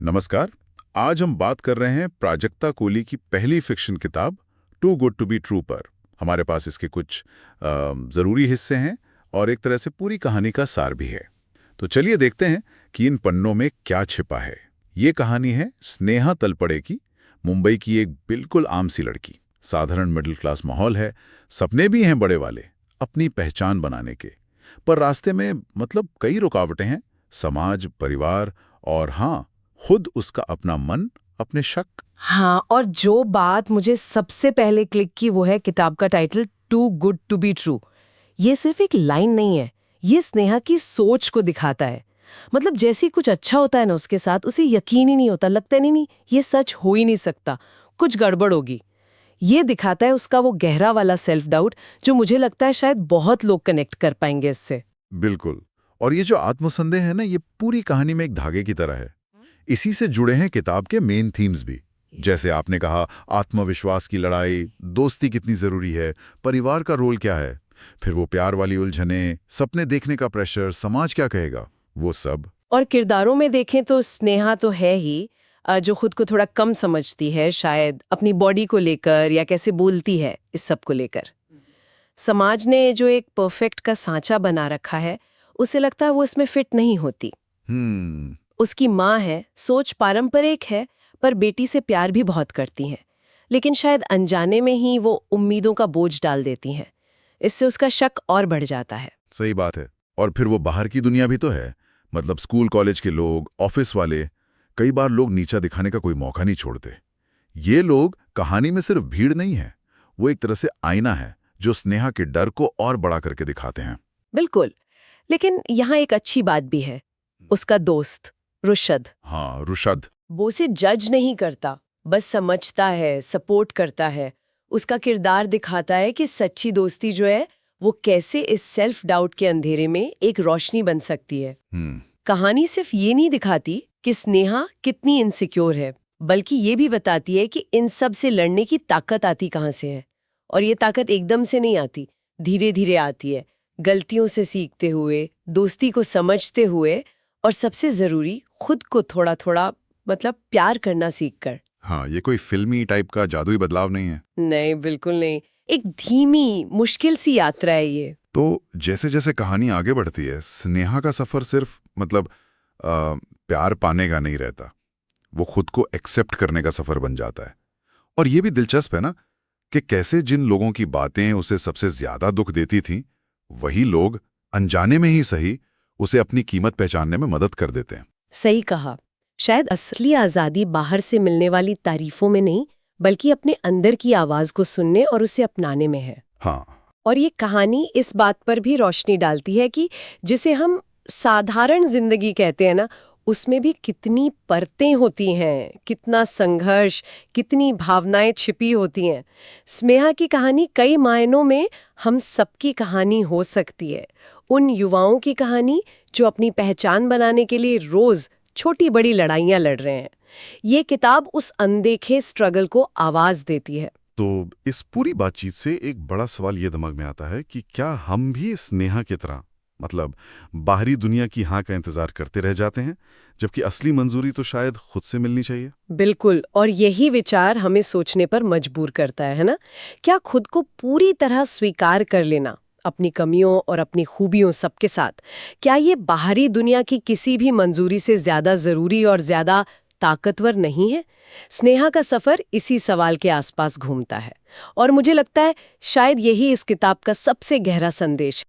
नमस्कार। आज हम बात कर रहे हैं प्राजक्ता कोली की पहली फिक्शन किताब too good to be true पर। हमारे पास इसके कुछ ज़रूरी हिस्से हैं और एक तरह से पूरी कहानी का सार भी है। तो चलिए देखते हैं कि इन पन्नों में क्या छिपा है। ये कहानी है स्नेहा तलपड़े की, मुंबई की एक बिल्कुल आम सी लड़की। साधारण मिडिल क्लास माहौल है, सपने भी हैं बड़े वाले, अपनी पहचान बनाने के। पर रास्ते में कई रुकावटें हैं, समाज, परिवार और हाँ, खुद उसका अपना मन, अपने शक। हाँ, और जो बात मुझे सबसे पहले क्लिक की वो है किताब का title too good to be true. ये सिर्फ एक लाइन नहीं है, ये स्नेहा की सोच को दिखाता है। जैसे ही कुछ अच्छा होता है ना उसके साथ, उसे यकीन ही नहीं होता, लगता नहीं ये सच हो ही नहीं सकता, कुछ गड़बड़ होगी। ये दिखाता है उसका वो गहरा वाला सेल्फ डाउट, जो मुझे लगता है शायद बहुत लोग कनेक्ट कर पाएंगे इससे। बिल्कुल। और ये जो आत्मसंदेह है ना, ये पूरी कहानी में एक धागे की तरह है। इसी से जुड़े हैं किताब के मेन थीम्स भी। जैसे आपने कहा, आत्मविश्वास की लड़ाई, दोस्ती कितनी जरूरी है, परिवार का रोल क्या है, फिर वो प्यार वाली उलझने, सपने देखने का प्रेशर, समाज क्या कहेगा, वो सब। और किरदारों में देखें तो स्नेहा तो है ही, जो खुद को थोड़ा कम समझती है शायद, अपनी बॉडी को लेकर या कैसे बोलती है इस सब को लेकर। समाज ने जो एक परफेक्ट का सांचा बना रखा है, उसे लगता है वो इसमें फिट नहीं होती। उसकी माँ है, सोच पारंपरिक है, पर बेटी से प्यार भी बहुत करती हैं, लेकिन शायद अनजाने में ही वो उम्मीदों का बोझ डाल देती हैं। इससे उसका शक और बढ़ जाता है। सही बात है। और फिर वो बाहर की दुनिया भी तो है, स्कूल कॉलेज के लोग, ऑफिस वाले। कई बार लोग नीचा दिखाने का कोई मौका नहीं छोड़ते। ये लोग कहानी में सिर्फ भीड़ नहीं है, वो एक तरह से आईना है जो स्नेहा के डर को और बड़ा करके दिखाते हैं। बिल्कुल। लेकिन यहाँ एक अच्छी बात भी है, उसका दोस्त रुशद। हाँ, रुशद। वो उसे जज नहीं करता, बस समझता है, सपोर्ट करता है। उसका किरदार दिखाता है कि सच्ची दोस्ती जो है वो कैसे इस सेल्फ डाउट के अंधेरे में एक रोशनी बन सकती है। कहानी सिर्फ ये नहीं दिखाती कि स्नेहा कितनी इनसिक्योर है, बल्कि ये भी बताती है कि इन सब से लड़ने की ताकत आती कहाँ से है। और ये ताकत एकदम से नहीं आती, धीरे धीरे आती है, गलतियों से सीखते हुए, दोस्ती को समझते हुए, और सबसे जरूरी खुद को थोड़ा थोड़ा प्यार करना सीखकर। हाँ, ये कोई फिल्मी टाइप का जादुई बदलाव नहीं है। नहीं, बिल्कुल नहीं। एक धीमी, मुश्किल सी यात्रा है ये। तो जैसे जैसे कहानी आगे बढ़ती है, स्नेहा का सफर सिर्फ प्यार पाने का नहीं रहता, वो खुद को एक्सेप्ट करने का सफर बन जाता है। और ये भी दिलचस्प है ना, कि कैसे जिन लोगों की बातें उसे सबसे ज्यादा दुख देती थीं, वही लोग अनजाने में ही सही उसे अपनी कीमत पहचानने में मदद कर देते हैं। सही कहा। शायद असली आजादी बाहर से मिलने वाली तारीफों में नहीं, बल्कि अपने अंदर की आवाज को सुनने और उसे अपनाने में है। हाँ। और ये कहानी इस बात पर भी रोशनी डालती है कि जिसे हम साधारण जिंदगी कहते हैं ना, उसमें भी कितनी परतें होती हैं, कितना संघर्ष, कितनी भावनाएं छिपी होती हैं। स्नेहा की कहानी कई मायनों में हम सबकी कहानी हो सकती है। उन युवाओं की कहानी जो अपनी पहचान बनाने के लिए रोज छोटी बड़ी लड़ाइयां लड़ रहे हैं। ये किताब उस अनदेखे स्ट्रगल को आवाज देती है। तो इस पूरी बातचीत से एक बड़ा सवाल ये दिमाग में आता है कि क्या हम भी स्नेहा की तरह बाहरी दुनिया की हाँ का इंतजार करते रह जाते हैं, जबकि असली मंजूरी तो शायद खुद से मिलनी चाहिए। बिल्कुल। और यही विचार हमें सोचने पर मजबूर करता है ना? क्या खुद को पूरी तरह स्वीकार कर लेना, अपनी कमियों और अपनी खूबियों सबके साथ, क्या ये बाहरी दुनिया की किसी भी मंजूरी से ज्यादा जरूरी और ज्यादा ताकतवर नहीं है? स्नेहा का सफर इसी सवाल के आसपास घूमता है, और मुझे लगता है शायद यही इस किताब का सबसे गहरा संदेश